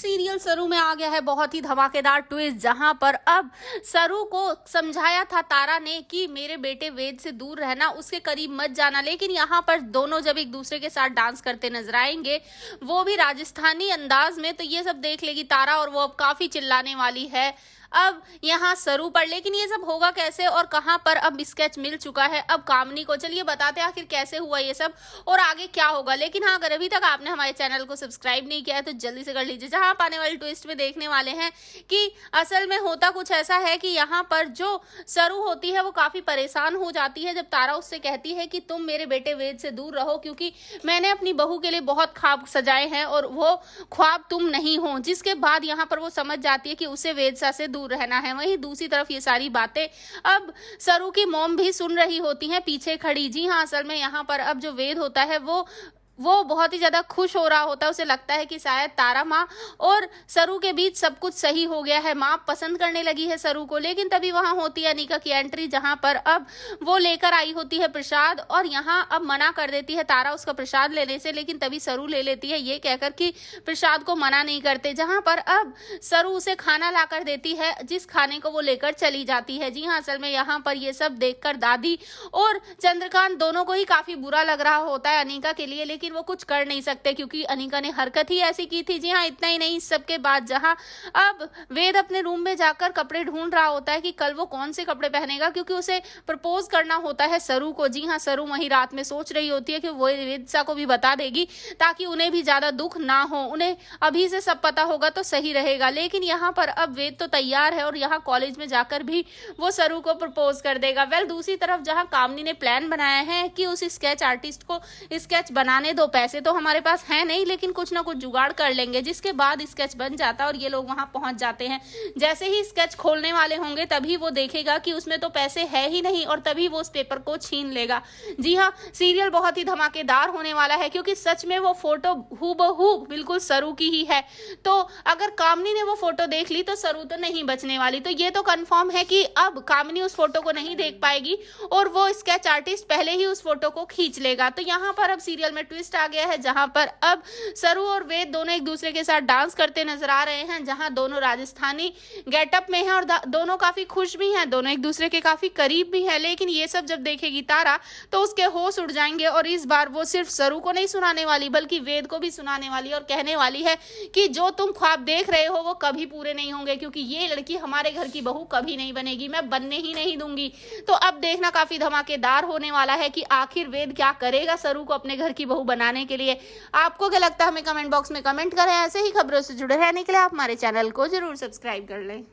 Serial सरू में आ गया है बहुत ही धमाकेदार ट्विस्ट, जहां पर अब सरू को समझाया था तारा ने कि मेरे बेटे वेद से दूर रहना, उसके करीब मत जाना, लेकिन यहाँ पर दोनों जब एक दूसरे के साथ डांस करते नजर आएंगे, वो भी राजस्थानी अंदाज में, तो ये सब देख लेगी तारा और वो अब काफी चिल्लाने वाली है अब यहाँ सरू पर। लेकिन ये सब होगा कैसे और कहां पर अब स्केच मिल चुका है अब कामनी को, चलिए बताते हैं आखिर कैसे हुआ ये सब और आगे क्या होगा। लेकिन हाँ, अगर अभी तक आपने हमारे चैनल को सब्सक्राइब नहीं किया है तो जल्दी से कर लीजिए, जहां आप आने वाले ट्विस्ट में देखने वाले हैं कि असल में होता कुछ ऐसा है कि यहाँ पर जो सरू होती है वो काफी परेशान हो जाती है जब तारा उससे कहती है कि तुम मेरे बेटे वेद से दूर रहो, क्योंकि मैंने अपनी बहू के लिए बहुत ख्वाब सजाए हैं और वो ख्वाब तुम नहीं हो। जिसके बाद यहाँ पर वो समझ जाती है कि उसे वेदसा से दूर रहना है। वहीं दूसरी तरफ ये सारी बातें अब सरू की मॉम भी सुन रही होती हैं पीछे खड़ी। जी हाँ, असल में यहाँ पर अब जो वेद होता है वो बहुत ही ज्यादा खुश हो रहा होता है। उसे लगता है कि शायद तारा माँ और सरू के बीच सब कुछ सही हो गया है, माँ पसंद करने लगी है सरू को। लेकिन तभी वहां होती है अनिका की एंट्री, जहां पर अब वो लेकर आई होती है प्रसाद और यहाँ अब मना कर देती है तारा उसका प्रसाद लेने से। लेकिन तभी सरू ले लेती है ये कहकर कि प्रसाद को मना नहीं करते, जहां पर अब सरू उसे खाना लाकर देती है जिस खाने को वो लेकर चली जाती है। जी हाँ, असल में यहाँ पर ये सब देखकर दादी और चंद्रकांत दोनों को ही काफी बुरा लग रहा होता है अनिका के लिए, लेकिन वो कुछ कर नहीं सकते क्योंकि अनिका ने हरकत ही ऐसी की थी। जी हाँ, इतना ही नहीं, इस सब के बाद जहां अब वेद अपने रूम में जाकर कपड़े ढूंढ रहा होता है कि कल वो कौन से कपड़े पहनेगा, क्योंकि उसे प्रपोज करना होता है सरू को। जी हाँ, सरू वही रात में सोच रही होती है कि वो वेदसा को भी बता देगी ताकि उन्हें भी ज्यादा दुख ना हो, उन्हें अभी से सब पता होगा तो सही रहेगा। लेकिन यहाँ पर अब वेद तो तैयार है और यहाँ कॉलेज में जाकर भी वो सरू को प्रपोज कर देगा। दूसरी तरफ जहाँ कामनी ने प्लान बनाया है कि उस स्केच आर्टिस्ट को स्केच बनाने दो, पैसे तो हमारे पास है नहीं लेकिन कुछ ना कुछ जुगाड़ कर लेंगे, जिसके बाद स्केच बन जाता है और ये लोग वहां पहुंच जाते हैं। जैसे ही स्केच खोलने वाले होंगे तभी वो देखेगा कि उसमें तो पैसे है ही नहीं और तभी वो उस पेपर को छीन लेगा। जी हाँ, सीरियल बहुत ही धमाकेदार होने वाला है क्योंकि सच में वो फोटो हूबहू बिल्कुल सरू की ही है। तो अगर कामनी ने वो फोटो देख ली तो सरू तो नहीं बचने वाली। तो ये तो कंफर्म है कि अब कामनी उस फोटो को नहीं देख पाएगी और वो स्केच आर्टिस्ट पहले ही उस फोटो को खींच लेगा। तो यहाँ पर अब सीरियल में ट्विस्ट आ गया है जहां पर अब सरू और वेद दोनों एक दूसरे के साथ डांस करते नजर आ रहे हैं, जहां दोनों राजस्थानी गेटअप में हैं और दोनों काफी खुश भी हैं, दोनों एक दूसरे के काफी करीब भी हैं। लेकिन ये सब जब देखेगी तारा तो उसके होश उड़ जाएंगे और इस बार वो सिर्फ सरू को नहीं सुनाने वाली बल्कि वेद को भी सुनाने वाली और कहने वाली है कि जो तुम ख्वाब देख रहे हो वो कभी पूरे नहीं होंगे, क्योंकि ये लड़की हमारे घर की बहू कभी नहीं बनेगी, मैं बनने ही नहीं दूंगी। तो अब देखना काफी धमाकेदार होने वाला है कि आखिर वेद क्या करेगा सरू को अपने घर की बहू बनाने के लिए। आपको क्या लगता है हमें कमेंट बॉक्स में कमेंट करें। ऐसे ही खबरों से जुड़े रहने के लिए आप हमारे चैनल को जरूर सब्सक्राइब कर लें।